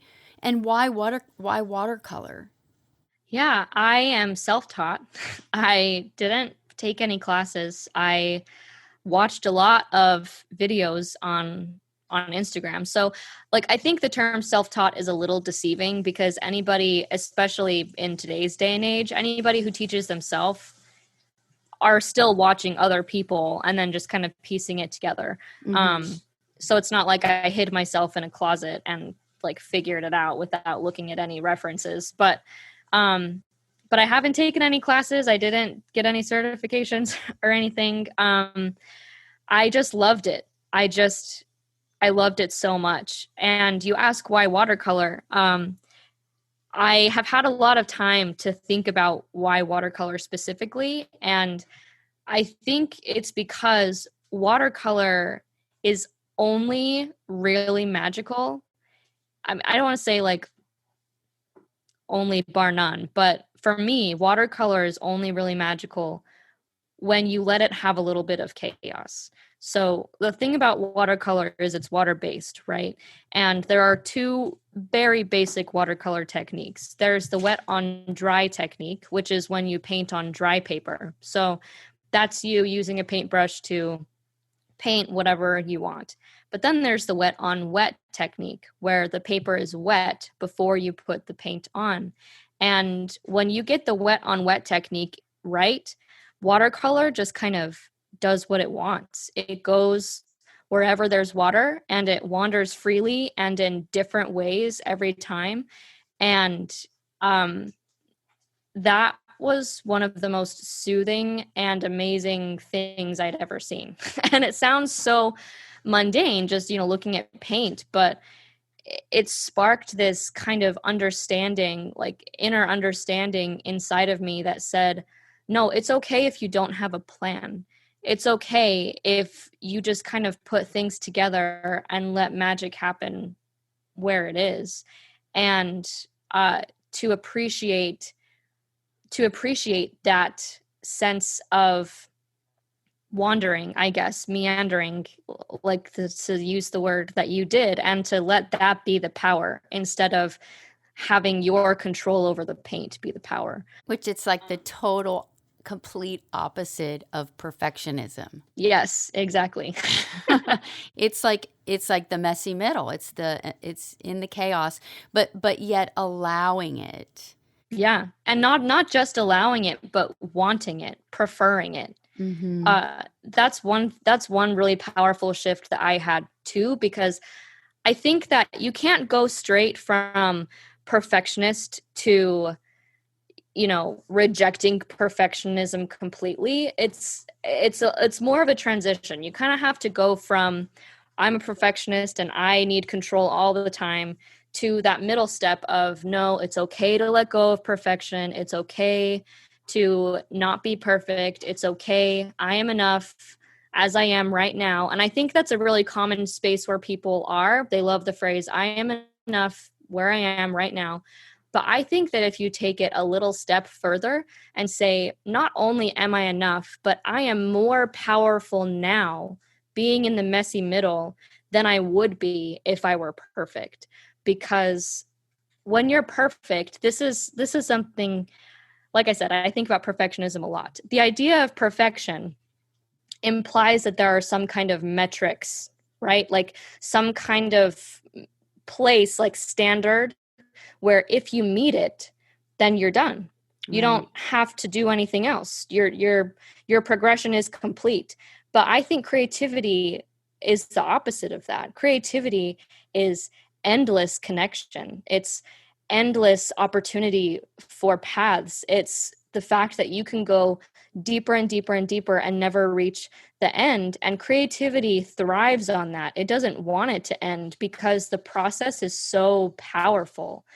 And why watercolor? Yeah, I am self-taught. I didn't take any classes. I watched a lot of videos on Instagram. So like I think the term self-taught is a little deceiving, because anybody, especially in today's day and age, anybody who teaches themselves are still watching other people and then just kind of piecing it together. Mm-hmm. So it's not like I hid myself in a closet and like figured it out without looking at any references. But I haven't taken any classes. I didn't get any certifications or anything. I just loved it. I loved it so much. And you ask why watercolor. I have had a lot of time to think about why watercolor specifically. And I think it's because watercolor is only really magical. I don't want to say like only bar none, but for me, watercolor is only really magical when you let it have a little bit of chaos. So the thing about watercolor is it's water-based, right? And there are two very basic watercolor techniques. There's the wet on dry technique, which is when you paint on dry paper. So that's you using a paintbrush to paint whatever you want. But then there's the wet on wet technique, where the paper is wet before you put the paint on. And when you get the wet on wet technique right, watercolor just kind of does what it wants. It goes wherever there's water, and it wanders freely and in different ways every time. And that was one of the most soothing and amazing things I'd ever seen. And it sounds so mundane, just, looking at paint, but it sparked this kind of understanding, like inner understanding inside of me that said, no, it's okay if you don't have a plan. It's okay if you just kind of put things together and let magic happen where it is, and to appreciate that sense of wandering, I guess, meandering, like to use the word that you did, and to let that be the power instead of having your control over the paint be the power. Which it's like the total, complete opposite of perfectionism. Yes, exactly. It's like the messy middle. It's in the chaos, but yet allowing it. Yeah, and not just allowing it, but wanting it, preferring it. Mm-hmm. That's one really powerful shift that I had too, because I think that you can't go straight from perfectionist to, rejecting perfectionism completely. It's more of a transition. You kind of have to go from I'm a perfectionist and I need control all the time to that middle step of no, it's okay to let go of perfection. It's okay to not be perfect. It's okay. I am enough as I am right now. And I think that's a really common space where people are. They love the phrase, I am enough where I am right now. But I think that if you take it a little step further and say, not only am I enough, but I am more powerful now being in the messy middle than I would be if I were perfect. Because when you're perfect, this is something, like I said, I think about perfectionism a lot. The idea of perfection implies that there are some kind of metrics, right? Like some kind of place, like standard, where if you meet it, then you're done. You don't have to do anything else. Your progression is complete. But I think creativity is the opposite of that. Creativity is endless connection. It's endless opportunity for paths. It's the fact that you can go deeper and deeper and deeper and never reach the end. And creativity thrives on that. It doesn't want it to end because the process is so powerful.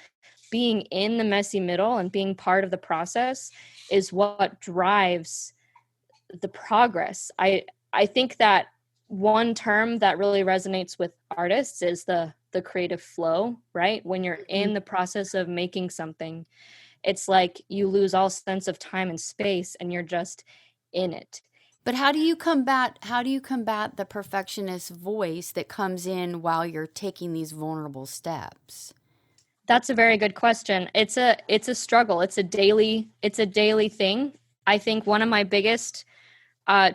Being in the messy middle and being part of the process is what drives the progress. I think that one term that really resonates with artists is the creative flow, right? When you're in the process of making something, it's like you lose all sense of time and space and you're just in it. But how do you combat the perfectionist voice that comes in while you're taking these vulnerable steps? That's a very good question. It's a struggle. It's a daily thing. I think one of my biggest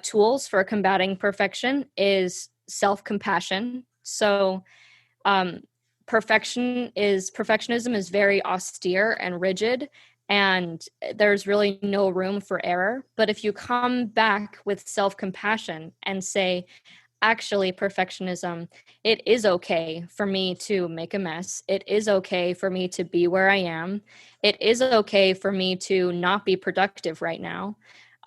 tools for combating perfection is self-compassion. So perfectionism is very austere and rigid, and there's really no room for error. But if you come back with self-compassion and say, actually, perfectionism, it is okay for me to make a mess. It is okay for me to be where I am. It is okay for me to not be productive right now.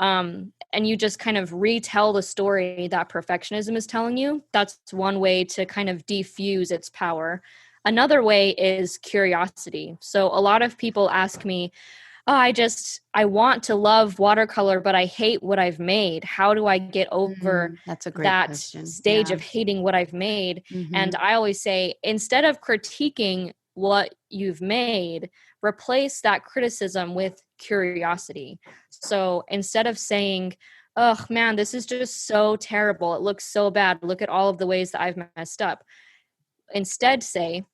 And you just kind of retell the story that perfectionism is telling you. That's one way to kind of defuse its power. Another way is curiosity. So a lot of people ask me, oh, I want to love watercolor, but I hate what I've made. How do I get over That's a great that question. stage Yeah. of hating what I've made? Mhm. And I always say, instead of critiquing what you've made, replace that criticism with curiosity. So instead of saying, oh man, this is just so terrible, it looks so bad, look at all of the ways that I've messed up, instead say,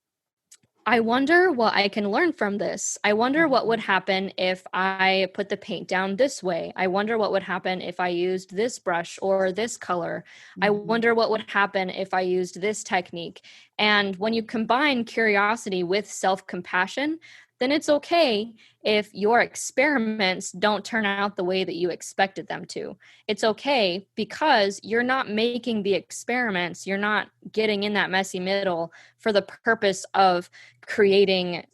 I wonder what I can learn from this. I wonder what would happen if I put the paint down this way. I wonder what would happen if I used this brush or this color. I wonder what would happen if I used this technique. And when you combine curiosity with self-compassion, then it's okay if your experiments don't turn out the way that you expected them to. It's okay because you're not making the experiments, you're not getting in that messy middle for the purpose of creating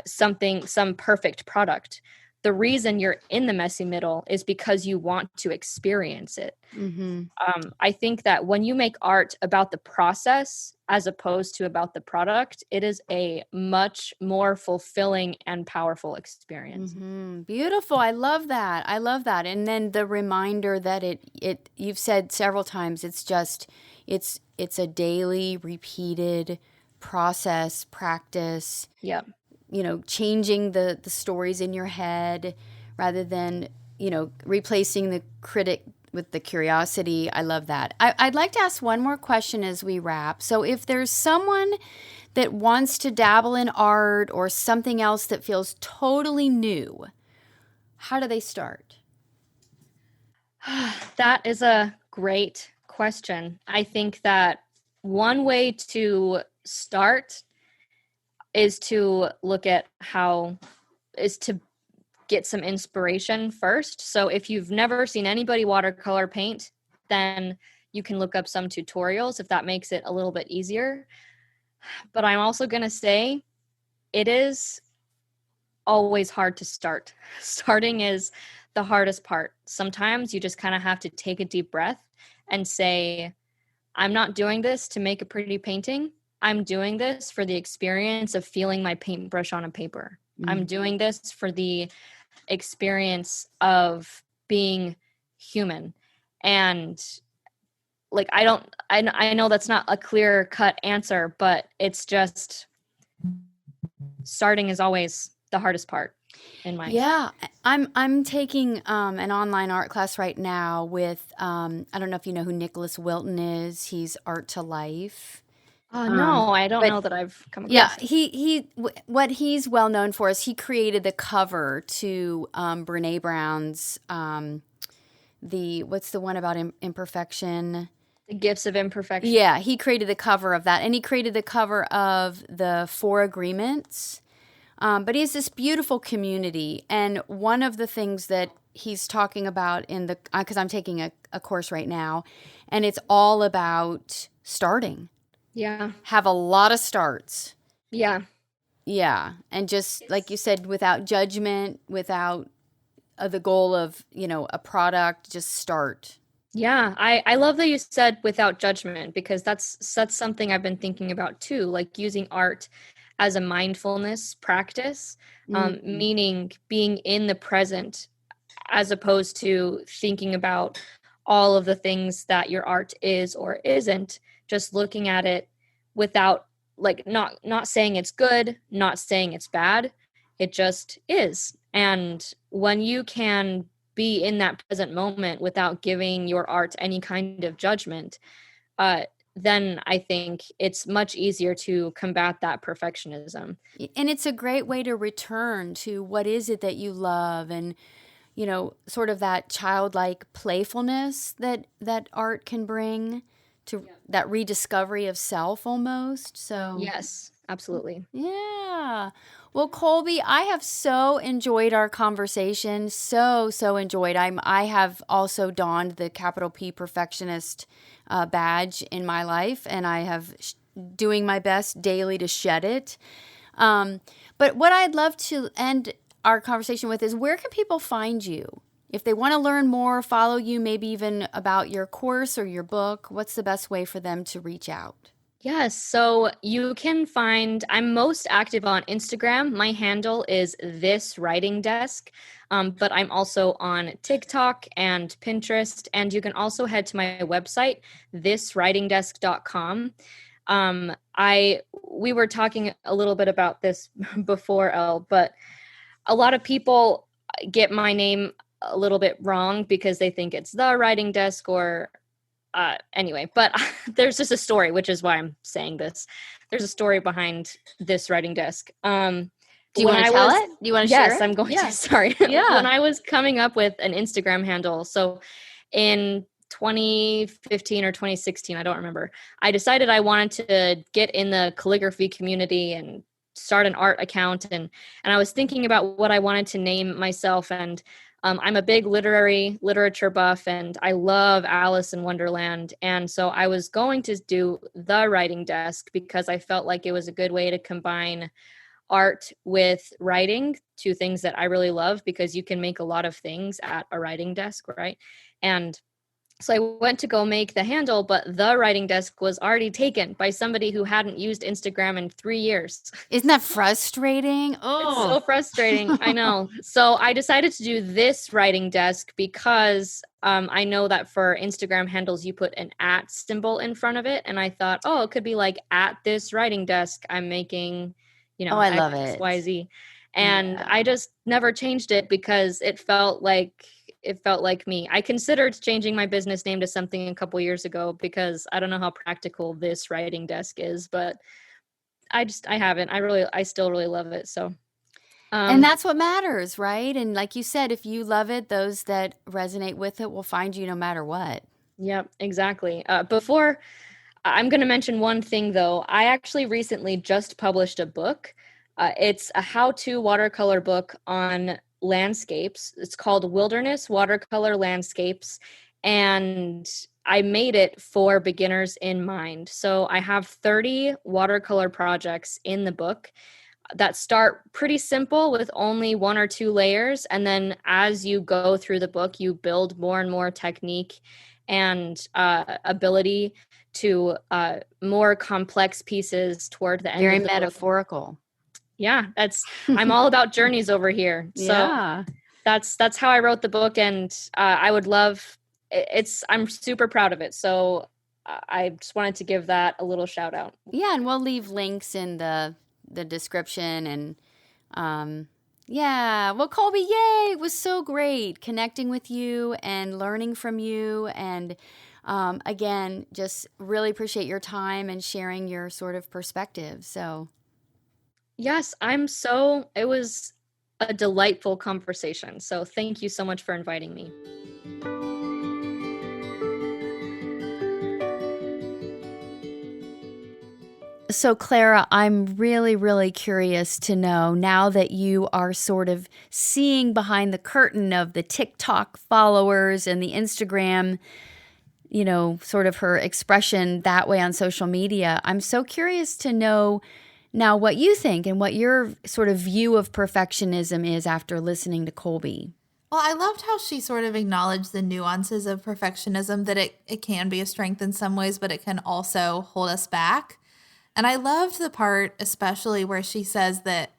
some perfect product. The reason you're in the messy middle is because you want to experience it. Mm-hmm. I think that when you make art about the process as opposed to about the product, it is a much more fulfilling and powerful experience. Mm-hmm. Beautiful. I love that. And then the reminder that it you've said several times, it's a daily repeated process, practice, Yep. changing the stories in your head rather than, replacing the critic with the curiosity. I love that. I'd like to ask one more question as we wrap. So if there's someone that wants to dabble in art or something else that feels totally new, how do they start? That is a great question. I think that one way to start is to look at is to get some inspiration first. So if you've never seen anybody watercolor paint, then you can look up some tutorials if that makes it a little bit easier. But I'm also going to say it is always hard to start. Starting is the hardest part. Sometimes you just kind of have to take a deep breath and say, I'm not doing this to make a pretty painting. I'm doing this for the experience of feeling my paintbrush on a paper. I'm doing this for the experience of being human. And like, I know that's not a clear cut answer, but it's just starting is always the hardest part in my. Yeah, I'm taking an online art class right now with I don't know if you know who Nicholas Wilton is. He's Art to Life. No, I don't but- know that I've come Yeah, across. what he's well known for is he created the cover to Brene Brown's what's the one about imperfection? The Gifts of Imperfection. Yeah, he created the cover of that, and he created the cover of the Four Agreements. But he has this beautiful community, and one of the things that he's talking about in the because I'm taking a course right now, and it's all about starting. Yeah. Have a lot of starts. Yeah. Yeah, and just like you said, without judgment, without the goal of a product, just start. Yeah, I love that you said without judgment, because that's something I've been thinking about too, like using art as a mindfulness practice, meaning being in the present as opposed to thinking about all of the things that your art is or isn't, just looking at it without like not saying it's good, not saying it's bad, it just is. And when you can be in that present moment without giving your art any kind of judgment, then I think it's much easier to combat that perfectionism. And it's a great way to return to what is it that you love, and sort of that childlike playfulness that art can bring to that rediscovery of self almost. So Yes, absolutely. yeah. Well, Kolbie, I have so enjoyed our conversation. So enjoyed. I have also donned the capital P perfectionist badge in my life, and I have doing my best daily to shed it. But what I'd love to end our conversation with is, where can people find you? If they want to learn more, follow you, maybe even about your course or your book, what's the best way for them to reach out? Yes, so you can find, I'm most active on Instagram. My handle is This Writing Desk, but I'm also on TikTok and Pinterest, and you can also head to my website, thiswritingdesk.com. We were talking a little bit about this before, Elle, but a lot of people get my name a little bit wrong because they think it's The Writing Desk or anyway, but there's just a story, which is why I'm saying this. There's a story behind This Writing Desk. Do you want to tell it? Do you want to share it? Yes, I'm going to. Sorry. Yeah. When I was coming up with an Instagram handle, so in 2015 or 2016, I don't remember, I decided I wanted to get in the calligraphy community and start an art account. And I was thinking about what I wanted to name myself. And I'm a big literature buff, and I love Alice in Wonderland. And so I was going to do The Writing Desk because I felt like it was a good way to combine art with writing, two things that I really love, because you can make a lot of things at a writing desk, right? And So I went to go make the handle, but the writing desk was already taken by somebody who hadn't used Instagram in 3 years. Isn't that frustrating? It's Oh. so frustrating. I know. So I decided to do this writing desk because I know that for Instagram handles, you put an @ symbol in front of it. And I thought, oh, it could be like, at this writing desk, I'm making, Oh, I X, love it. Y, Z. And Yeah. I just never changed it because it felt like me. I considered changing my business name to something a couple years ago because I don't know how practical this writing desk is, but I haven't. I still really love it. So And that's what matters, right? And like you said, if you love it, those that resonate with it will find you no matter what. Yep, exactly. Before I'm going to mention one thing though, I actually recently just published a book. It's a how-to watercolor book on landscapes. It's called Wilderness Watercolor Landscapes, and I made it for beginners in mind. So I have 30 watercolor projects in the book that start pretty simple with only 1 or 2 layers. And then as you go through the book, you build more and more technique and ability to more complex pieces toward the end Very of the book. metaphorical. Yeah, I'm all about journeys over here. So Yeah. that's how I wrote the book. And I would love, I'm super proud of it. So I just wanted to give that a little shout out. Yeah, and we'll leave links in the description and yeah. Well, Kolbie, yay! It was so great connecting with you and learning from you, and again, just really appreciate your time and sharing your sort of perspective. So Yes, it was a delightful conversation. So thank you so much for inviting me. So, Clara, I'm really, really curious to know, now that you are sort of seeing behind the curtain of the TikTok followers and the Instagram, sort of her expression that way on social media. I'm so curious to know now what you think and what your sort of view of perfectionism is after listening to Kolbie. Well, I loved how she sort of acknowledged the nuances of perfectionism, that it can be a strength in some ways, but it can also hold us back. And I loved the part, especially where she says that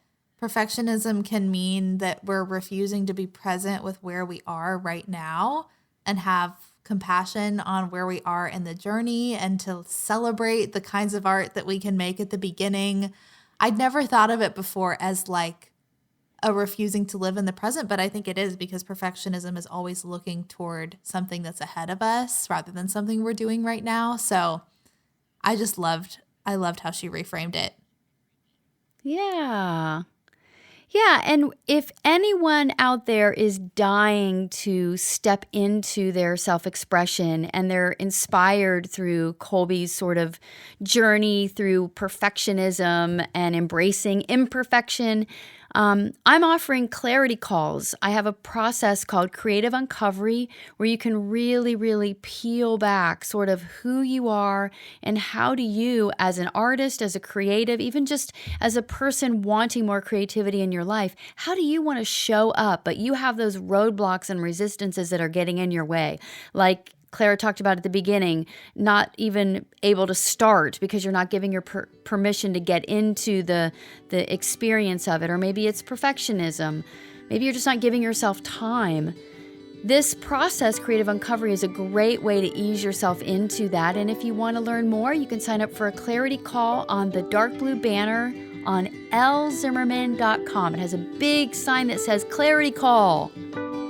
perfectionism can mean that we're refusing to be present with where we are right now and have compassion on where we are in the journey and to celebrate the kinds of art that we can make at the beginning. I'd never thought of it before as like a refusing to live in the present, but I think it is, because perfectionism is always looking toward something that's ahead of us rather than something we're doing right now. So I loved how she reframed it. Yeah. Yeah, and if anyone out there is dying to step into their self-expression and they're inspired through Kolbie's sort of journey through perfectionism and embracing imperfection, I'm offering clarity calls. I have a process called Creative Uncovery where you can really, really peel back sort of who you are and how do you, as an artist, as a creative, even just as a person wanting more creativity in your life, how do you want to show up? But you have those roadblocks and resistances that are getting in your way. Like Clara talked about at the beginning, not even able to start because you're not giving your permission to get into the experience of it. Or maybe it's perfectionism. Maybe you're just not giving yourself time. This process, Creative Uncovery, is a great way to ease yourself into that. And if you want to learn more, you can sign up for a clarity call on the dark blue banner on ellezimmerman.com. It has a big sign that says Clarity Call.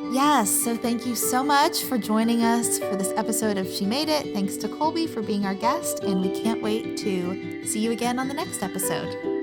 Yes, so thank you so much for joining us for this episode of She Made It. Thanks to Kolbie for being our guest, and we can't wait to see you again on the next episode.